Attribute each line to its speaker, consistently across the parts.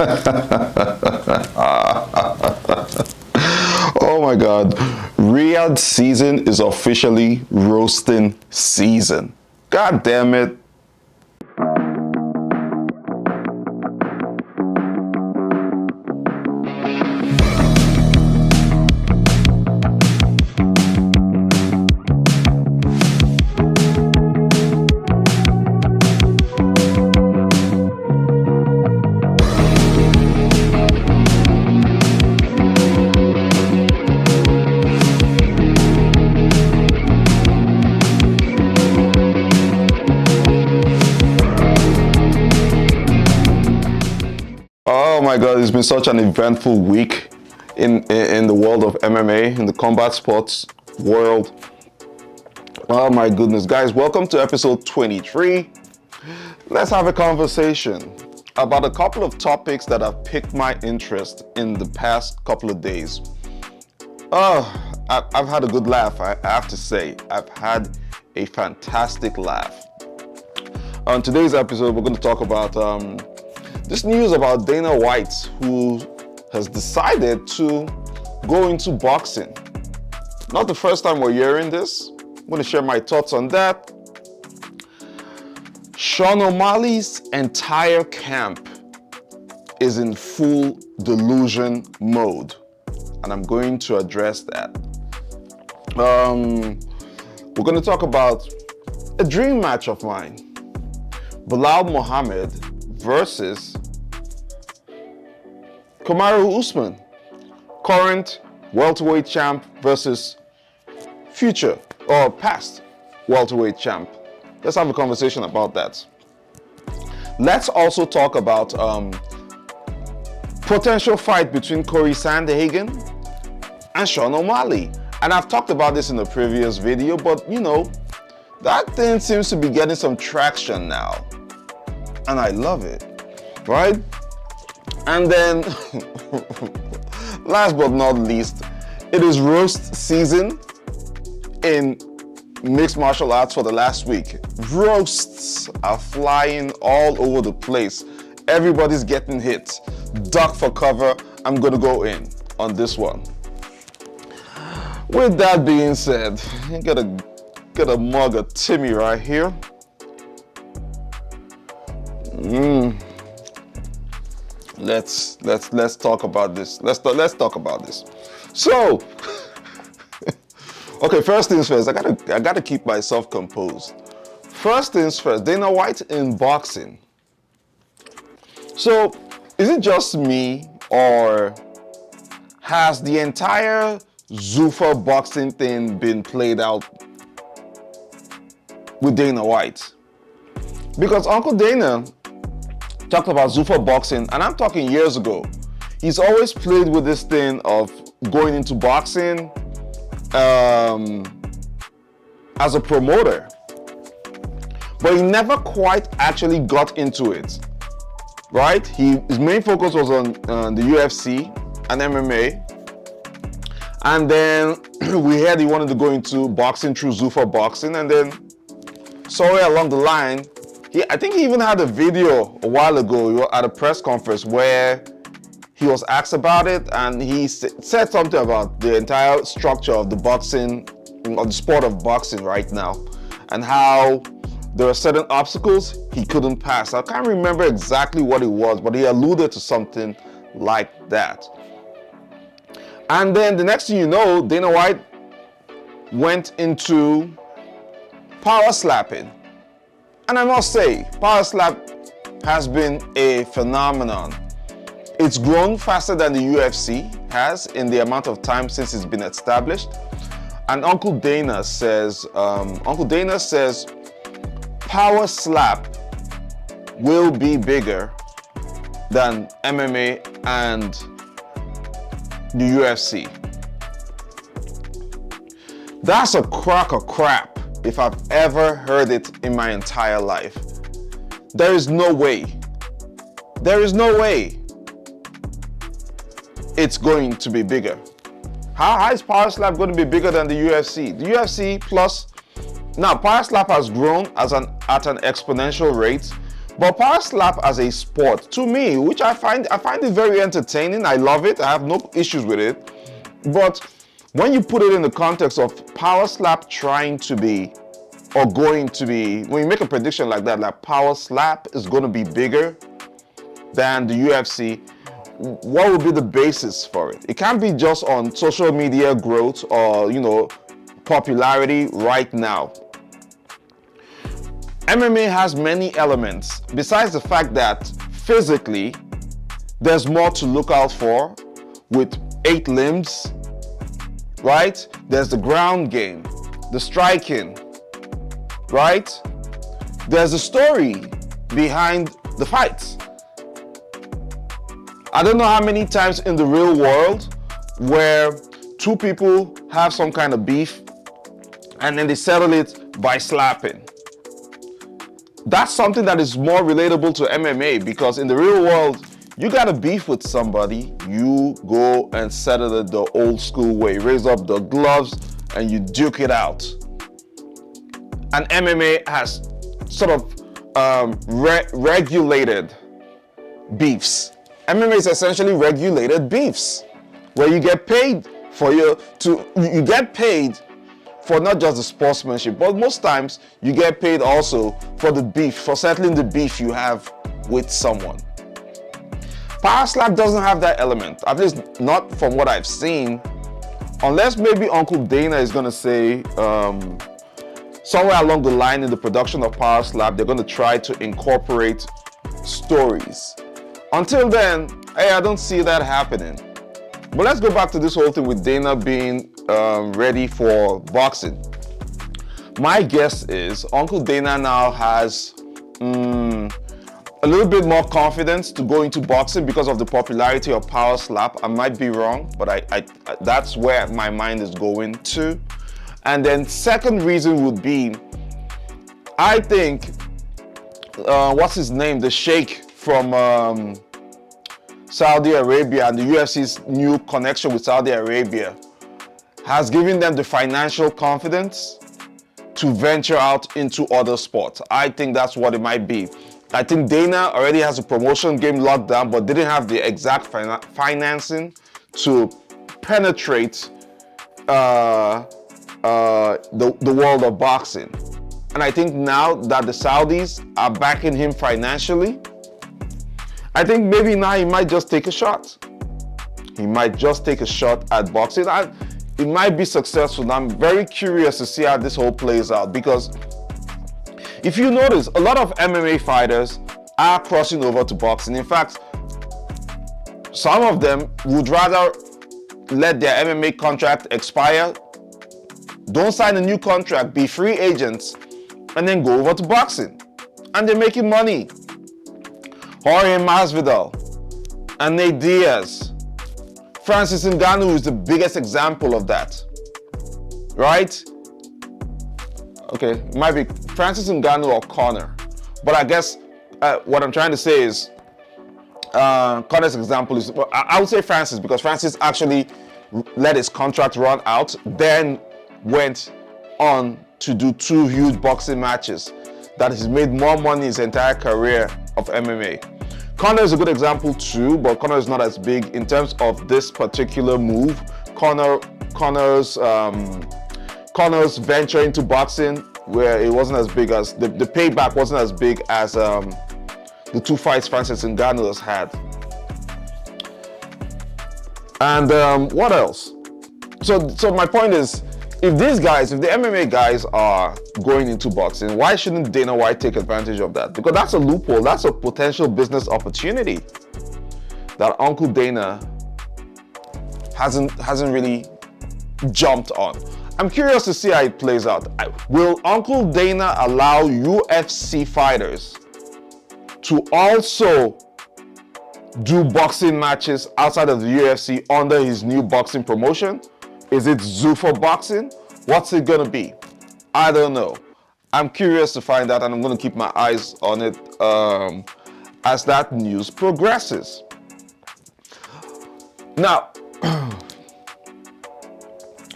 Speaker 1: Oh my God. Riyadh season is officially roasting season. God damn it. Oh my God, it's been such an eventful week in the world of MMA, in the combat sports world. Oh my goodness, guys, welcome to episode 23. Let's have a conversation about a couple of topics that have piqued my interest in the past couple of days. I've had a good laugh, I have to say. I've had a fantastic laugh. On today's episode, we're going to talk about this news about Dana White, who has decided to go into boxing. Not the first time we're hearing this. I'm going to share my thoughts on that. Sean Omalley's entire camp is in full delusion mode, and I'm going to address that. We're going to talk about a dream match of mine. Bela Muhammed versus Kamaru Usman, current welterweight champ versus future or past welterweight champ. Let's have a conversation about that. Let's also talk about potential fight between Cory Sandhagen and Sean Omalley. And I've talked about this in a previous video, but you know, that thing seems to be getting some traction now. And I love it, right? And then, last but not least, it is roast season in mixed martial arts for the last week. Roasts are flying all over the place. Everybody's getting hit. Duck for cover. I'm gonna go in on this one. With that being said, I get a mug of Timmy right here. Let's talk about this. Let's talk about this. So, okay, first things first. I gotta keep myself composed. First things first. Dana White in boxing. So, is it just me, or has the entire Zuffa boxing thing been played out with Dana White? Because Uncle Dana talked about Zuffa boxing, and I'm talking years ago. He's always played with this thing of going into boxing as a promoter, but he never quite actually got into it, right? His main focus was on the UFC and MMA, and then we heard he wanted to go into boxing through Zuffa boxing, and then somewhere along the line, I think he even had a video a while ago at a press conference where he was asked about it, and he said something about the entire structure of the boxing, of the sport of boxing right now, and how there are certain obstacles he couldn't pass. I can't remember exactly what it was, but he alluded to something like that. And then the next thing you know, Dana White went into power slapping. And I must say, power slap has been a phenomenon. It's grown faster than the UFC has in the amount of time since it's been established. And Uncle Dana says power slap will be bigger than MMA and the UFC. That's a crock of crap if I've ever heard it in my entire life. There is no way it's going to be bigger. How is Power Slap going to be bigger than the UFC? The UFC plus, now Power Slap has grown at an exponential rate, But power slap as a sport, to me, which I find it very entertaining. I love it. I have no issues with it. But when you put it in the context of power slap trying to be, or going to be, when you make a prediction like that, like power slap is going to be bigger than the UFC, what would be the basis for it? It can't be just on social media growth or, popularity right now. MMA has many elements, besides the fact that physically, there's more to look out for with 8 limbs, right? There's the ground game, the striking, right? There's a story behind the fights. I don't know how many times in the real world where 2 people have some kind of beef and then they settle it by slapping. That's something that is more relatable to MMA, because in the real world, you got a beef with somebody, you go and settle it the old school way, raise up the gloves and you duke it out. And MMA has sort of regulated beefs. MMA is essentially regulated beefs, where you get paid you get paid for not just the sportsmanship, but most times you get paid also for the beef, for settling the beef you have with someone. Power slap doesn't have that element, at least not from what I've seen, unless maybe Uncle Dana is going to say somewhere along the line in the production of power slap, they're going to try to incorporate stories. Until then, hey, I don't see that happening. But let's go back to this whole thing with Dana being ready for boxing. My guess is Uncle Dana now has a little bit more confidence to go into boxing because of the popularity of power slap. I might be wrong, but I that's where my mind is going to. And then second reason would be, I think, what's his name? The Sheikh from Saudi Arabia, and the UFC's new connection with Saudi Arabia has given them the financial confidence to venture out into other sports. I think that's what it might be. I think Dana already has a promotion game locked down, but didn't have the exact financing to penetrate the world of boxing. And I think now that the Saudis are backing him financially, I think maybe now he might just take a shot. He might just take a shot at boxing. It might be successful. And I'm very curious to see how this whole plays out, because if you notice, a lot of MMA fighters are crossing over to boxing. In fact, some of them would rather let their MMA contract expire, don't sign a new contract, be free agents, and then go over to boxing. And they're making money. Jorge Masvidal, and Nate Diaz. Francis Ngannou is the biggest example of that, right? Okay, it might be Francis Ngannou or Conor, but I guess what I'm trying to say is Conor's example is, well, I would say Francis, because Francis actually let his contract run out, then went on to do 2 huge boxing matches that he's made more money his entire career of MMA. Conor is a good example too, but Conor is not as big in terms of this particular move. Conor's venture into boxing, where it wasn't as big as, the payback wasn't as big as the 2 fights Francis Ngannou has had. And what else? So my point is, if the MMA guys are going into boxing, why shouldn't Dana White take advantage of that? Because that's a loophole, that's a potential business opportunity that Uncle Dana hasn't really jumped on. I'm curious to see how it plays out. Will Uncle Dana allow UFC fighters to also do boxing matches outside of the UFC under his new boxing promotion? Is it Zuffa Boxing? What's it gonna be? I don't know. I'm curious to find out, and I'm gonna keep my eyes on it as that news progresses. Now,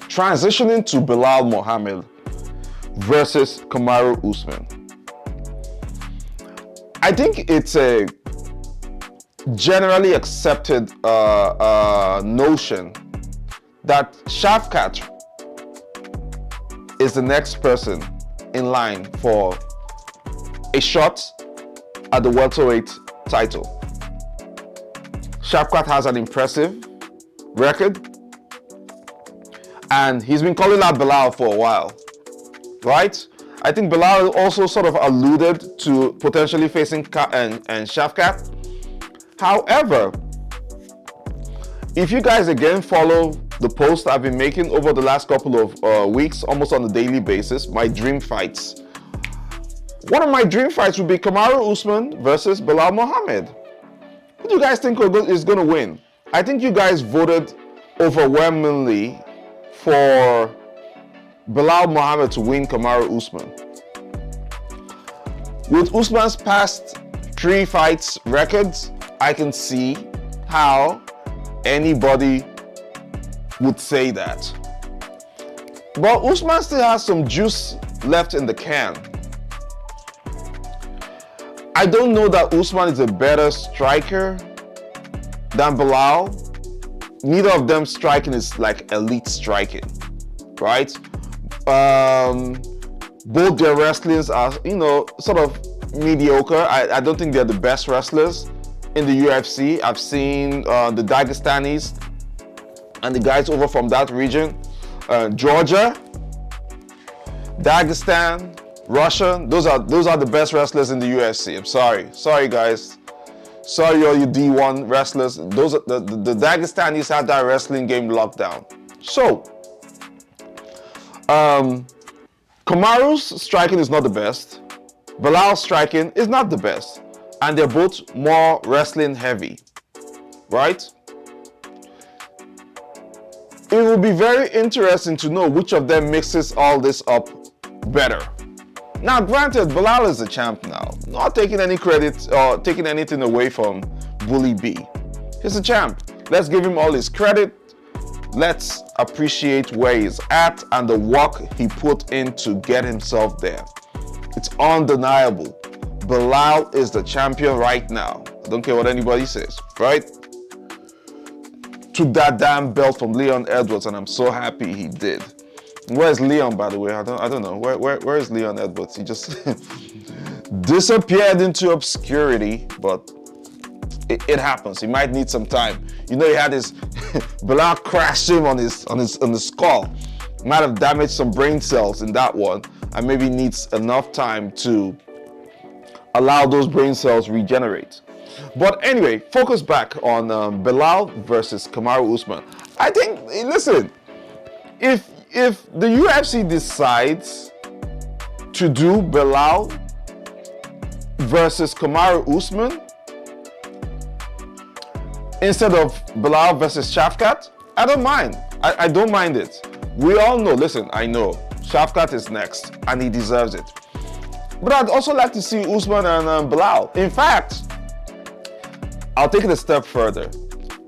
Speaker 1: transitioning to Bela Muhammed versus Kamaru Usman. I think it's a generally accepted notion that Shavkat is the next person in line for a shot at the welterweight title. Shavkat has an impressive record, and he's been calling out Belal for a while, right? I think Belal also sort of alluded to potentially facing and Shavkat. However, if you guys again follow the posts I've been making over the last couple of weeks, almost on a daily basis, my dream fights. One of my dream fights would be Kamaru Usman versus Bela Muhammed. Who do you guys think is going to win? I think you guys voted overwhelmingly for Bela Muhammed to win Kamaru Usman. With Usman's past 3 fights records, I can see how anybody would say that. But Usman still has some juice left in the can. I don't know that Usman is a better striker than Belal. Neither of them striking is like elite striking, right? Both their wrestlers are, sort of mediocre. I don't think they're the best wrestlers in the UFC. I've seen the Dagestanis and the guys over from that region, Georgia, Dagestan, Russia. Those are the best wrestlers in the UFC. I'm sorry guys. Sorry all you D1 wrestlers. Those are the Dagestanis have that wrestling game locked down. So, Kamaru's striking is not the best. Belal's striking is not the best. And they're both more wrestling heavy, right? It will be very interesting to know which of them mixes all this up better. Now, granted, Belal is the champ now. Not taking any credit or taking anything away from Bully B. He's a champ. Let's give him all his credit. Let's appreciate where he's at and the work he put in to get himself there. It's undeniable. Belal is the champion right now. I don't care what anybody says, right? Took that damn belt from Leon Edwards, and I'm so happy he did. Where's Leon, by the way? I don't know. Where is Leon Edwards? He just disappeared into obscurity, but it happens. He might need some time. He had his Belal crashed him on his skull. Might have damaged some brain cells in that one, and maybe needs enough time to allow those brain cells regenerate. But anyway, focus back on Belal versus Kamaru Usman. I think, listen, if the UFC decides to do Belal versus Kamaru Usman instead of Belal versus Shavkat, I don't mind. I don't mind it. We all know, listen, I know, Shavkat is next and he deserves it. But I'd also like to see Usman and Belal. In fact, I'll take it a step further.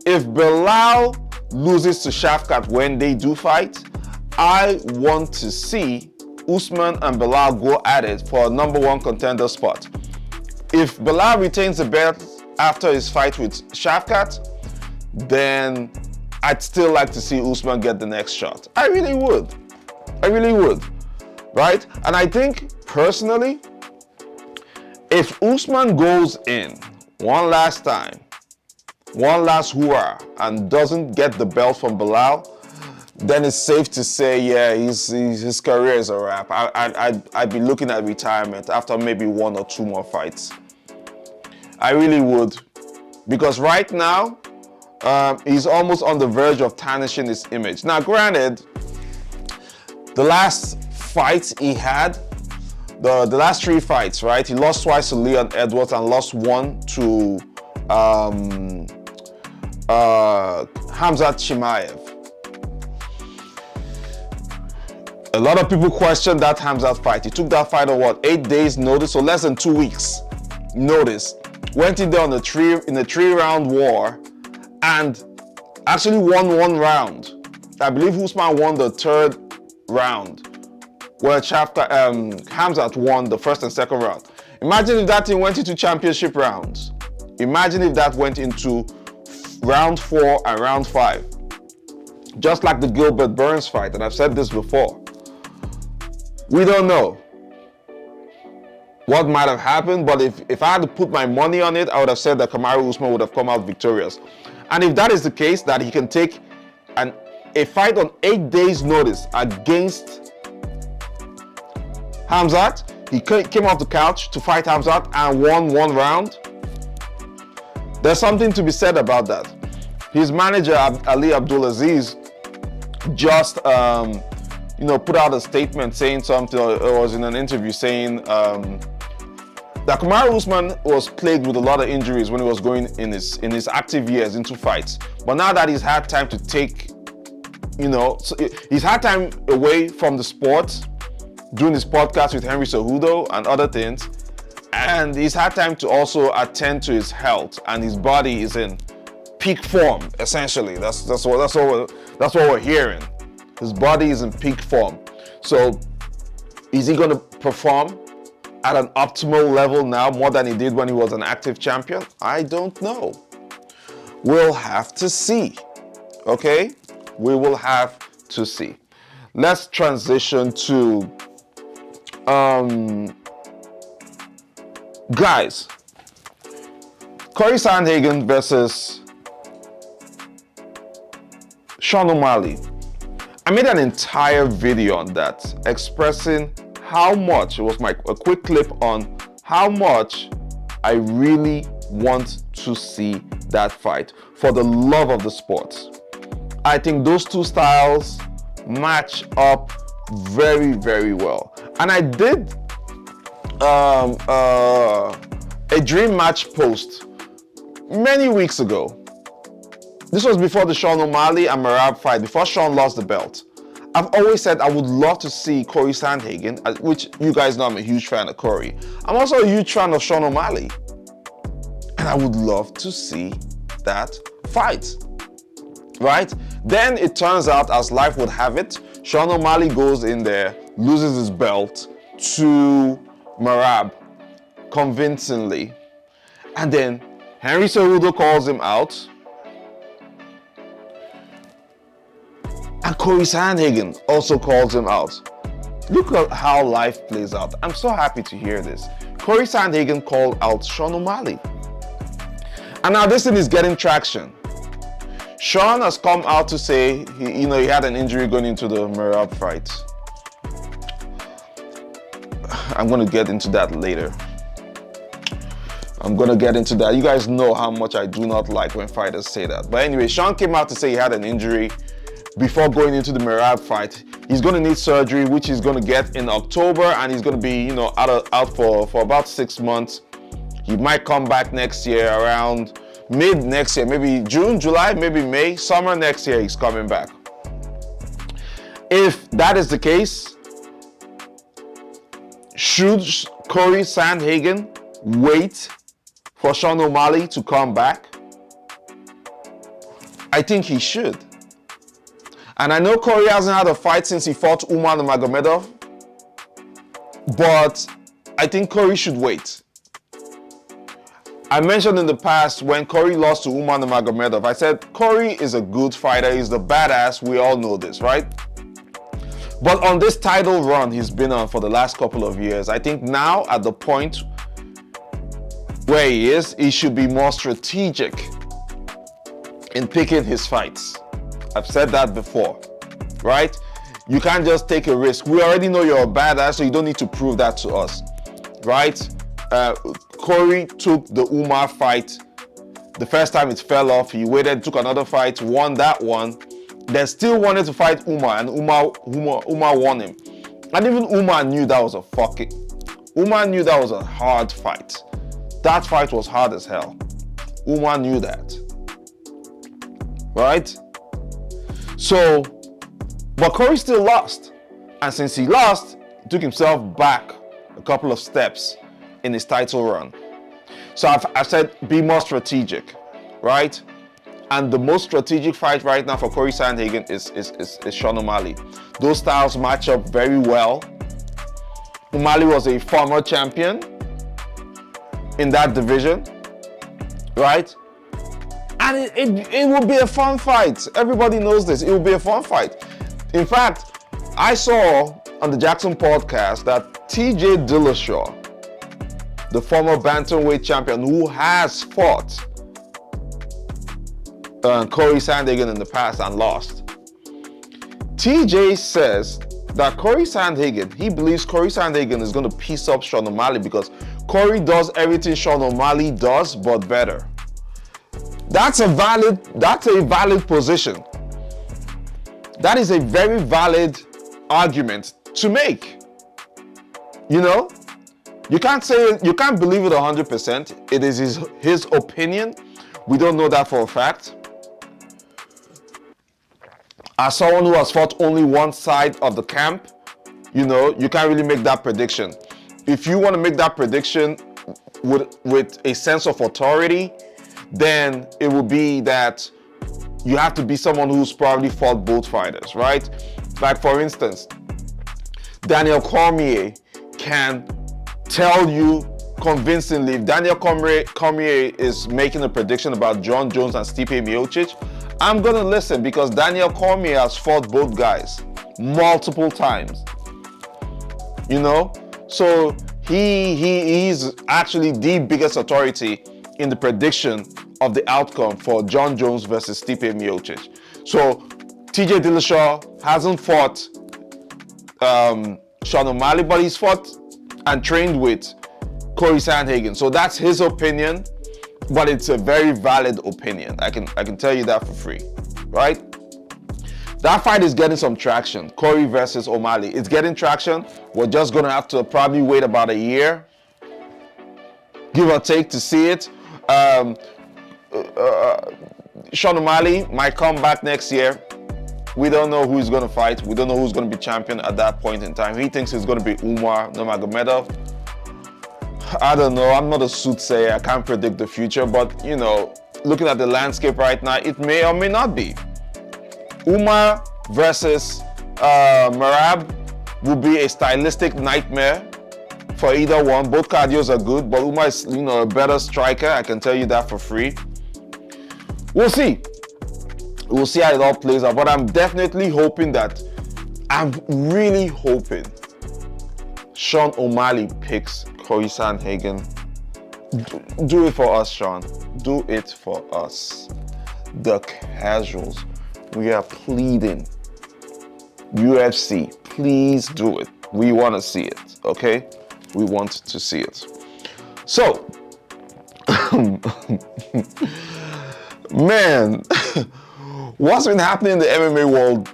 Speaker 1: If Belal loses to Shavkat when they do fight, I want to see Usman and Belal go at it for a #1 contender spot. If Belal retains the belt after his fight with Shavkat, then I'd still like to see Usman get the next shot. I really would, right? And I think, personally, if Usman goes in one last time, one last hoorah, and doesn't get the belt from Belal, then it's safe to say, yeah, his career is a wrap. I'd be looking at retirement after maybe 1 or 2 more fights. I really would. Because right now, he's almost on the verge of tarnishing his image. Now, granted, the last fights he had, the last 3 fights, right? He lost twice to Leon Edwards and lost 1 to Khamzat Chimaev. A lot of people question that Khamzat fight. He took that fight on 8 days notice, so less than 2 weeks notice. Went in there on a 3-round war and actually won 1 round. I believe Usman won the 3rd round, where Khamzat won the 1st and 2nd round. Imagine if that thing went into championship rounds. Imagine if that went into round 4 and round 5. Just like the Gilbert Burns fight, and I've said this before. We don't know what might have happened, but if I had to put my money on it, I would have said that Kamaru Usman would have come out victorious. And if that is the case, that he can take a fight on 8 days' notice against Hamzat, he came off the couch to fight Hamzat and won 1 round. There's something to be said about that. His manager, Ali Abdulaziz, just put out a statement saying something, or was in an interview saying that Kamaru Usman was plagued with a lot of injuries when he was going in his active years into fights. But now that he's had time to take, he's had time away from the sport, doing his podcast with Henry Cejudo and other things, and he's had time to also attend to his health, and his body is in peak form. Essentially, that's what we're hearing. His body is in peak form. So, is he going to perform at an optimal level now more than he did when he was an active champion? I don't know. We'll have to see. Okay? We will have to see. Let's transition to guys. Cory Sandhagen versus Sean Omalley. I made an entire video on that, expressing how much, it was a quick clip on how much I really want to see that fight for the love of the sport. I think those two styles match up very, very well. And I did a dream match post many weeks ago. This was before the Sean Omalley and Merab fight, before Sean lost the belt. I've always said I would love to see Cory Sandhagen, which you guys know I'm a huge fan of Cory. I'm also a huge fan of Sean Omalley. And I would love to see that fight, right? Then it turns out, as life would have it, Sean Omalley goes in there, loses his belt to Merab convincingly. And then Henry Cejudo calls him out. And Cory Sandhagen also calls him out. Look at how life plays out. I'm so happy to hear this. Cory Sandhagen called out Sean Omalley. And now this thing is getting traction. Sean has come out to say he had an injury going into the Merab fight. I'm going to get into that later. I'm going to get into that. You guys know how much I do not like when fighters say that. But anyway, Sean came out to say he had an injury before going into the Merab fight. He's going to need surgery, which he's going to get in October, and he's going to be, out for about 6 months. He might come back next year, around mid next year, maybe June, July, maybe May, summer next year, he's coming back. If that is the case, should Cory Sandhagen wait for Sean Omalley to come back? I think he should. And I know Cory hasn't had a fight since he fought Umar Nurmagomedov, but I think Cory should wait. I mentioned in the past when Cory lost to Umar Nurmagomedov, I said Cory is a good fighter, he's the badass, we all know this, right? But on this title run he's been on for the last couple of years, I think now at the point where he is, he should be more strategic in picking his fights. I've said that before, right? You can't just take a risk. We already know you're a badass, so you don't need to prove that to us, right? Cory took the Umar fight. The first time it fell off, he waited, took another fight, won that one, then still wanted to fight Umar, and Umar won him. And even Umar knew that was a hard fight. That fight was hard as hell. Umar knew that, right? So, but Cory still lost. And since he lost, he took himself back a couple of steps in his title run. So I've said be more strategic, right? And the most strategic fight right now for Cory Sandhagen is Sean Omalley. Those styles match up very well. Omalley was a former champion. in that division, right? And it will be a fun fight. Everybody knows this. It will be a fun fight. In fact, I saw on the Jackson podcast that TJ Dillashaw, the former bantamweight champion who has fought Cory Sandhagen in the past and lost, TJ says that he believes Cory Sandhagen is going to piece up Sean Omalley because Cory does everything Sean Omalley does, but better. That's a valid position. That is a very valid argument to make. You know, you can't believe it 100%. It is his opinion. We don't know that for a fact. As someone who has fought only one side of the camp, you know, you can't really make that prediction. If you want to make that prediction with a sense of authority, then it will be that you have to be someone who's probably fought both fighters, right? Like, for instance, Daniel Cormier can tell you convincingly, if Daniel Cormier is making a prediction about John Jones and Stipe Miocic, I'm going to listen because Daniel Cormier has fought both guys multiple times. You know? So he's actually the biggest authority in the prediction of the outcome for John Jones versus Stipe Miocic. So TJ Dillashaw hasn't fought Sean Omalley, but he's fought and trained with Cory Sandhagen. So that's his opinion, but it's a very valid opinion. I can tell you that for free, right? That fight is getting some traction. Cory versus Omalley. It's getting traction. We're just going to have to probably wait about a year, give or take, to see it. Sean Omalley might come back next year. We don't know who he's going to fight. We don't know who's going to be champion at that point in time. He thinks it's going to be Umar Nurmagomedov. I don't know. I'm not a soothsayer. I can't predict the future. But, you know, looking at the landscape right now, it may or may not be. Umar versus Merab will be a stylistic nightmare for either one. Both cardios are good, but Umar is, you know, a better striker. I can tell you that for free. We'll see. We'll see how it all plays out. But I'm definitely hoping I'm really hoping Sean Omalley picks Cory Sandhagen. Do it for us, Sean. Do it for us. The casuals. We are pleading. UFC, please do it. We want to see it, okay? We want to see it. So, man, what's been happening in the MMA world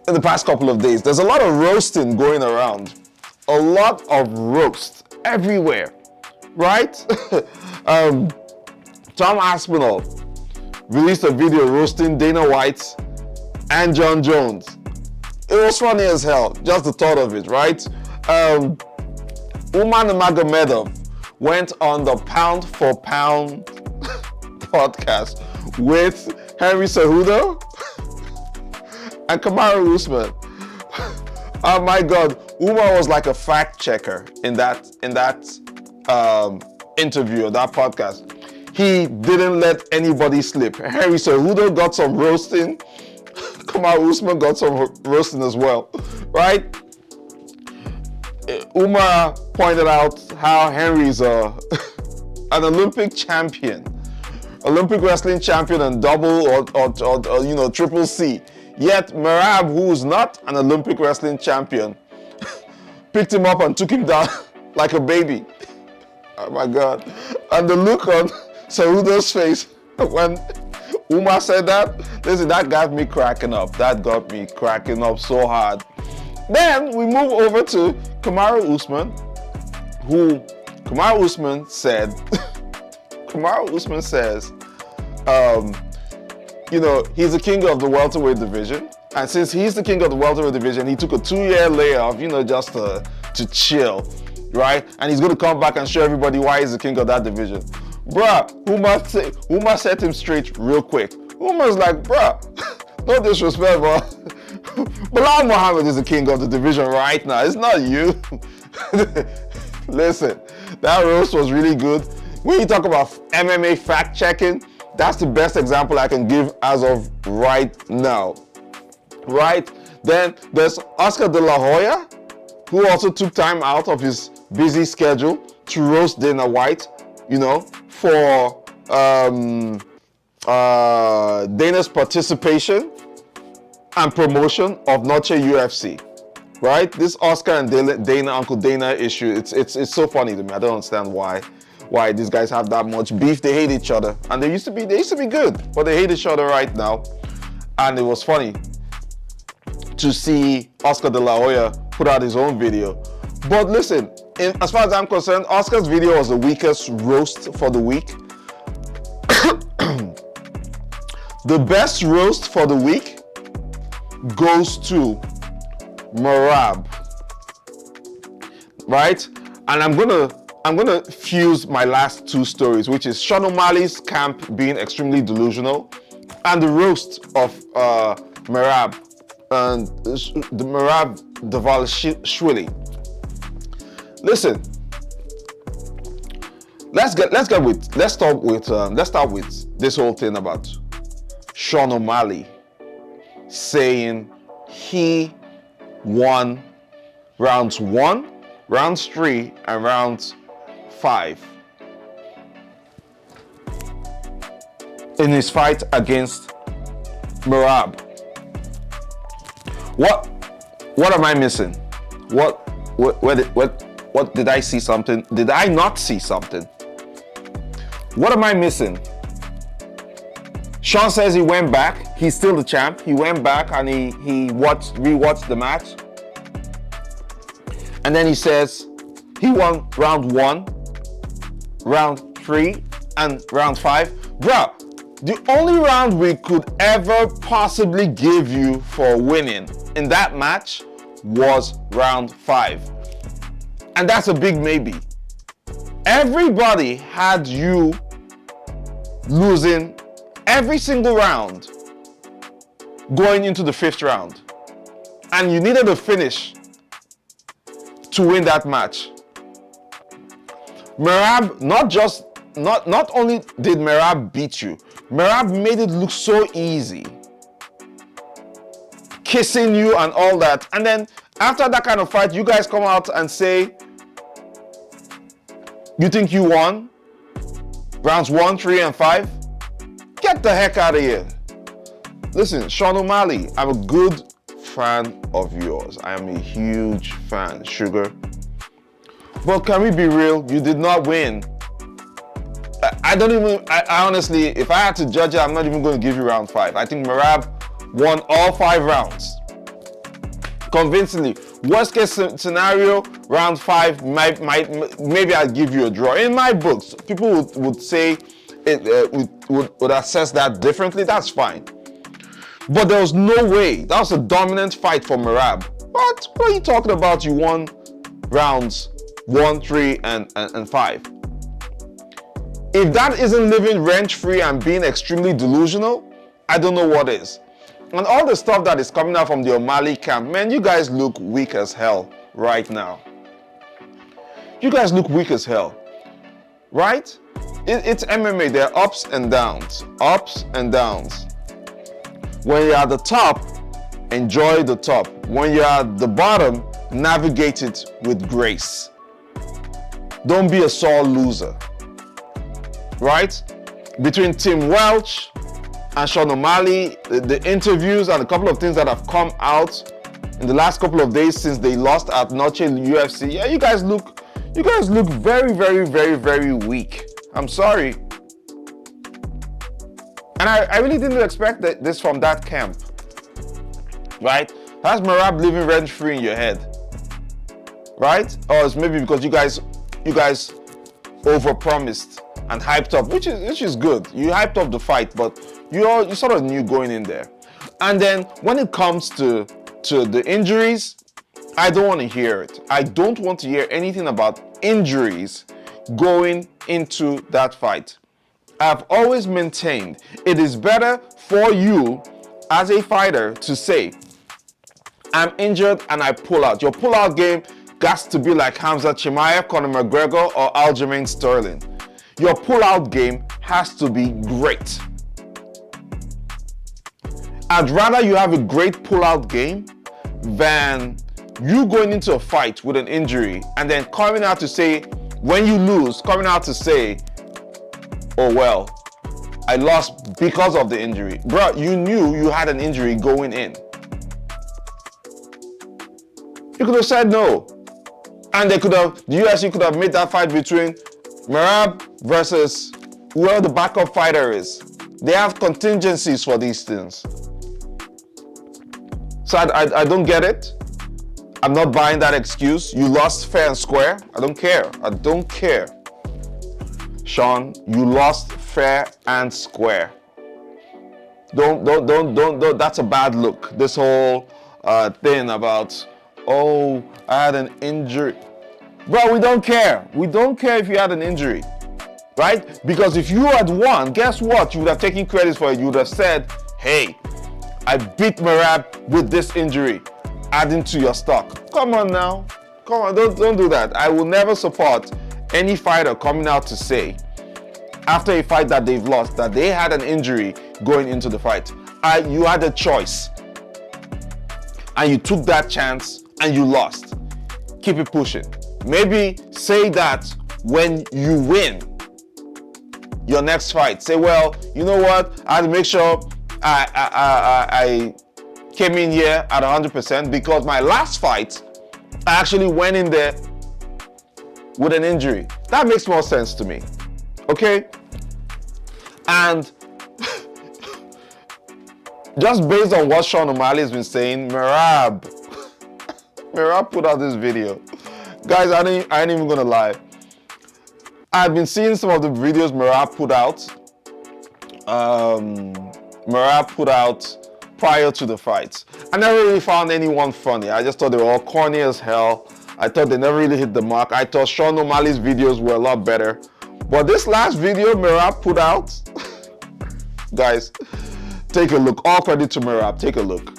Speaker 1: in the past couple of days? There's a lot of roasting going around. A lot of roast everywhere, right? Tom Aspinall released a video roasting Dana White and John Jones. It was funny as hell, just the thought of it, right? Umar Nurmagomedov went on the Pound for Pound podcast with Henry Cejudo and Kamaru Usman. Oh my God, Umar was like a fact checker in that interview, that podcast. He didn't let anybody slip. Henry Cejudo got some roasting. Kamaru Usman got some roasting as well, right? Umar pointed out how Henry's an Olympic champion, Olympic wrestling champion, and double or you know, triple C. Yet Merab, who's not an Olympic wrestling champion, picked him up and took him down like a baby. Oh my God! And the look on Cejudo's face when Umar said that, listen, that got me cracking up. That got me cracking up so hard. Then we move over to Kamaru Usman, who Kamaru Usman says, you know, he's the king of the welterweight division. And since he's the king of the welterweight division, he took a 2-year layoff, you know, just to chill, right? And he's going to come back and show everybody why he's the king of that division. Bruh, Umar set him straight real quick. Umar's like, bruh, no disrespect, but Bela Muhammed is the king of the division right now. It's not you. Listen, That roast was really good. When you talk about MMA fact checking, that's the best example I can give as of right now. Right? Then there's Oscar De La Hoya, who also took time out of his busy schedule to roast Dana White, you know, for Dana's participation and promotion of Noche UFC. Right? This Oscar and Dana, Uncle Dana issue, it's so funny to me. I don't understand why these guys have that much beef. They hate each other, and they used to be good, but they hate each other right now. And it was funny to see Oscar De La Hoya put out his own video. But listen, as far as I'm concerned, Oscar's video was the weakest roast for the week. The best roast for the week goes to Merab, right? And I'm gonna fuse my last two stories, which is Sean Omalley's camp being extremely delusional, and the roast of Merab and the Merab Devalishvili. Listen, let's start with this whole thing about Sean Omalley saying he won rounds 1, rounds 3, and rounds 5 in his fight against Merab. What am I missing? What did I see something? Did I not see something? What am I missing? Sean says he went back. He's still the champ. He went back and he rewatched the match. And then he says he won round 1, round 3, and round 5. Bruh, the only round we could ever possibly give you for winning in that match was round 5. And that's a big maybe. Everybody had you losing every single round going into the 5th round. And you needed a finish to win that match. Merab not only did Merab beat you, Merab made it look so easy. Kissing you and all that. And then after that kind of fight, you guys come out and say, you think you won rounds 1, 3, and 5? Get the heck out of here. Listen, Sean Omalley, I'm a good fan of yours. I am a huge fan, Sugar. But can we be real? You did not win. I honestly, if I had to judge it, I'm not even going to give you round 5. I think Merab won all 5 rounds convincingly. Worst case scenario, round 5 maybe I'd give you a draw. In my books, people would say would assess that differently. That's fine. But there was no way. That was a dominant fight for Merab. But what are you talking about? You won rounds 1, 3, and 5. If that isn't living rent-free and being extremely delusional, I don't know what is. And all the stuff that is coming out from the Omalley camp, man, you guys look weak as hell right now. You guys look weak as hell, right? It's MMA. There are ups and downs, ups and downs. When you're at the top, enjoy the top. When you're at the bottom, navigate it with grace. Don't be a sore loser, right? Between Tim Welch and Sean Omalley, the interviews and a couple of things that have come out in the last couple of days since they lost at Noche UFC, yeah, you guys look very, very, very, very weak. I'm sorry. And I really didn't expect this from that camp, right? That's Merab living rent-free in your head, right? Or it's maybe because you guys overpromised and hyped up, which is good. You hyped up the fight, but you sort of knew going in there. And then when it comes to the injuries, I don't want to hear it. I don't want to hear anything about injuries going into that fight. I've always maintained it is better for you as a fighter to say, I'm injured and I pull out. Your pull-out game got to be like Hamza Chimaev, Conor McGregor, or Aljamain Sterling. Your pull-out game has to be great. I'd rather you have a great pull-out game than you going into a fight with an injury and then coming out to say, when you lose, coming out to say, oh well, I lost because of the injury. Bro, you knew you had an injury going in. You could have said no. And the UFC could have made that fight between Merab versus whoever the backup fighter is. They have contingencies for these things. So I don't get it. I'm not buying that excuse. You lost fair and square. I don't care. I don't care. Sean, you lost fair and square. Don't. That's a bad look. This whole thing about, oh, I had an injury. Bro, we don't care. We don't care if you had an injury, right? Because if you had won, guess what? You would have taken credit for it. You would have said, hey, I beat Merab with this injury, adding to your stock. Come on now. Come on, don't do that. I will never support any fighter coming out to say, after a fight that they've lost, that they had an injury going into the fight. You had a choice. And you took that chance and you lost. Keep it pushing. Maybe say that when you win your next fight. Say, well, you know what? I had to make sure I came in here at 100% because my last fight, I actually went in there with an injury. That makes more sense to me. Okay? And just based on what Sean Omalley has been saying, Merab put out this video. Guys, I ain't even gonna lie. I've been seeing some of the videos Merab put out prior to the fights. I never really found anyone funny. I just thought they were all corny as hell. I thought they never really hit the mark. I thought Sean O'Malley's videos were a lot better. But this last video Merab put out, guys, take a look. All credit to Merab. Take a look.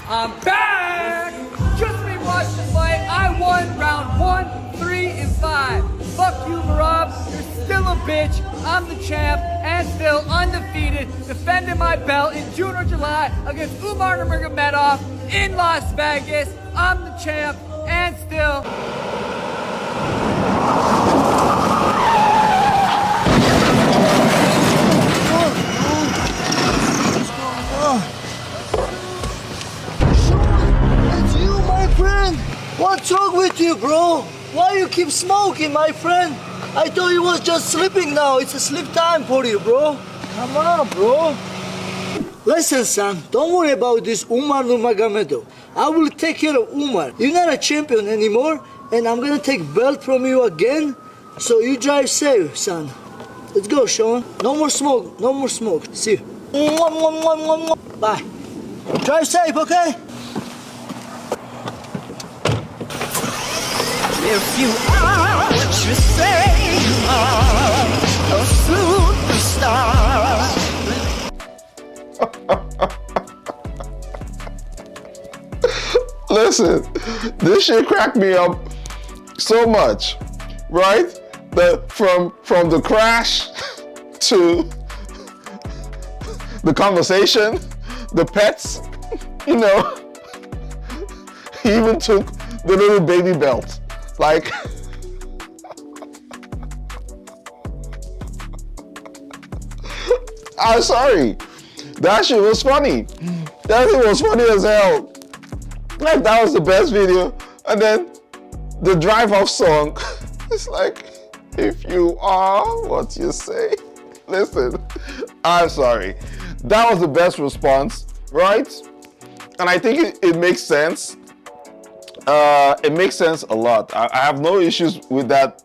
Speaker 2: I'm back! Just rewatched the fight. I won round 1, 3, and 5. Fuck you, Merab. You're still a bitch. I'm the champ and still undefeated, defending my belt in June or July against Umar Nurmagomedov in Las Vegas. I'm the champ and still...
Speaker 3: What's wrong with you, bro? Why you keep smoking, my friend? I thought you was just sleeping now. It's a sleep time for you, bro. Come on, bro. Listen, son, don't worry about this Umar Nurmagomedov. I will take care of Umar. You're not a champion anymore, and I'm gonna take belt from you again. So you drive safe, son. Let's go, Sean. No more smoke. No more smoke. See you. Bye. Drive safe, okay?
Speaker 4: If you are what you say you are, a superstar.
Speaker 1: Listen, this shit cracked me up so much, right? From the crash to the conversation, the pets, you know, he even took the little baby belt. Like, I'm sorry. That shit was funny. That shit was funny as hell. Like, that was the best video. And then the drive-off song. It's like, if you are what you say. Listen, I'm sorry. That was the best response, right? And I think it makes sense. It makes sense a lot. I have no issues with that.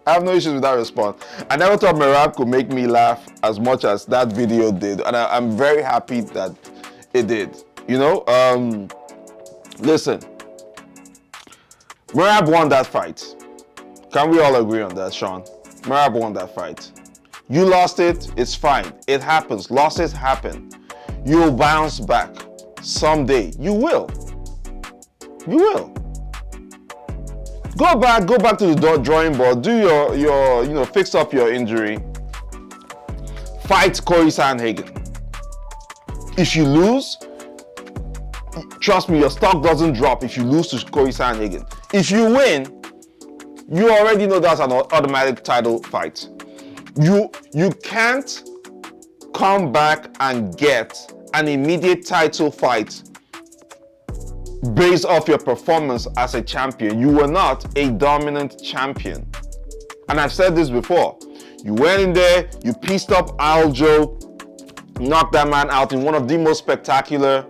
Speaker 1: I have no issues with that response. I never thought Merab could make me laugh as much as that video did, and I'm very happy that it did. You know, listen, Merab won that fight. Can we all agree on that, Sean? Merab won that fight. You lost it, it's fine. It happens. Losses happen. You'll bounce back someday. You will. You will. Go back to the drawing board, do your fix up your injury. Fight Cory Sandhagen. If you lose, trust me, your stock doesn't drop if you lose to Cory Sandhagen. If you win, you already know that's an automatic title fight. You can't come back and get an immediate title fight based off your performance as a champion. You were not a dominant champion. And I've said this before. You went in there, you pieced up Aljo, knocked that man out in one of the most spectacular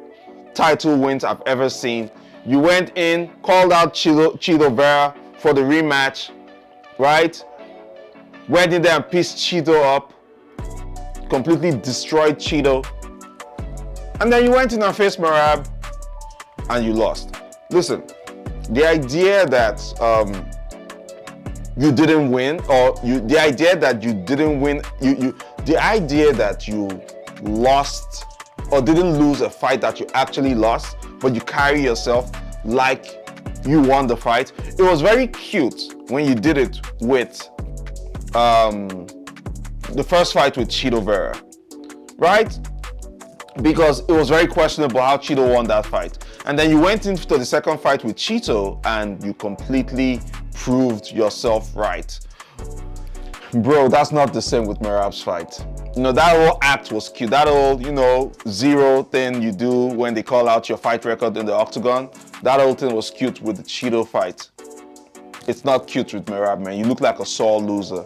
Speaker 1: title wins I've ever seen. You went in, called out Chito Vera for the rematch, right? Went in there and pieced Chito up, completely destroyed Chito. And then you went in and faced Merab, and you lost. Listen, the idea that you didn't win, or the idea that you didn't win, the idea that you lost or didn't lose a fight that you actually lost, but you carry yourself like you won the fight. It was very cute when you did it with the first fight with Chito Vera, right? Because it was very questionable how Chito won that fight. And then you went into the second fight with Chito and you completely proved yourself right. Bro, that's not the same with Merab's fight. That whole act was cute. That whole, zero thing you do when they call out your fight record in the octagon, that whole thing was cute with the Chito fight. It's not cute with Merab, man. You look like a sore loser,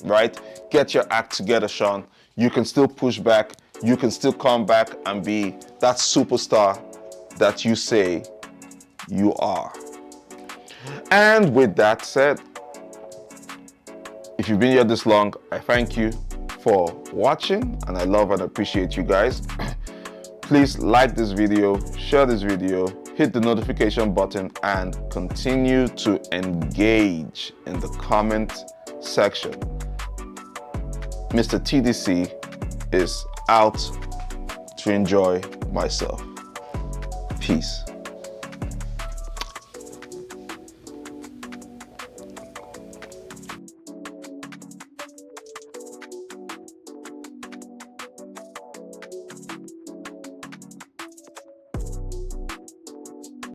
Speaker 1: right? Get your act together, Sean. You can still push back. You can still come back and be that superstar that you say you are. And with that said, if you've been here this long, I thank you for watching, and I love and appreciate you guys. Please like this video, share this video, hit the notification button, and continue to engage in the comment section. Mr. TDC is out to enjoy myself. Peace.